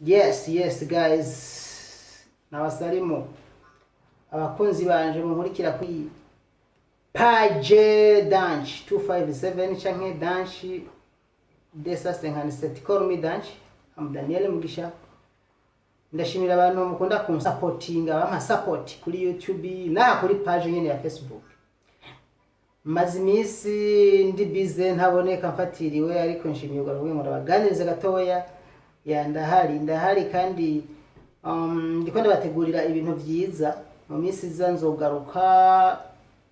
Yes guys, nabasalimu abakunzi banje munkurikira kuri page Danch 257 canke Danch desa 57 call me Danch. I'm Daniel Mugisha. Ndashimira abantu mukunda kunsupportinga bama support kuri YouTube na kuri page nyene ya Facebook. Mazimisi ndi busy ntaboneka mfatiriwe ariko nshimiye ugaruye ngo baganirize gatoya ya ndahari kandi ndiko ndabategurira ibintu vyiza mu minsi iza nzogaruka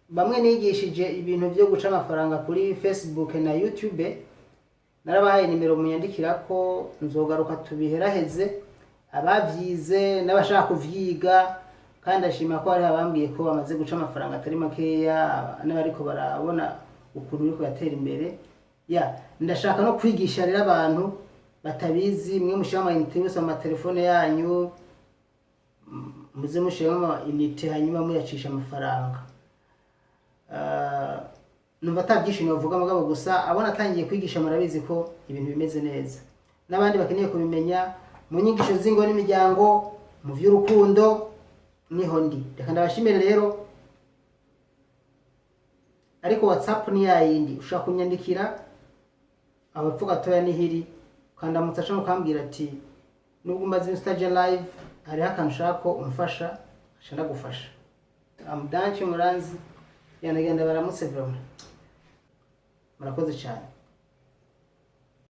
bamwe nigishije ibintu byo guca amafaranga kuri Facebook na YouTube narabahaye nimero munyandikirako nzogaruka tubiheraheze abavyize n'abashaka kuvyiga kandi ashima ko ari abambwiye ko bamaze guca amafaranga atari makeya n'abariko barabona ukuntu biriko yatera imbere ndashaka no kwigisha rero abantu batabizi mwe mushira ama interviews mu telefone yanyu muze mushira ama inite hanyuma muyacisha amafaranga numva tabyishimo bavuga mugabo gusa abona atangiye kwigisha murabizi ko ibintu bimeze neza n'abandi bakeneye kubimenya mu nyigisho zingo n'imiryango mu vy'urukundo niho ndi reka ndabashimire rero ariko WhatsApp ni yayindi ushaka kunyandikira abapfu gatoya nihiri kanda mutsacha mukambira ati nubwo umaze stage live hari akantu ushaka umfasha ashaka gufasha Danch muranzi yanagenda baramutse vraiment murakoze cyane.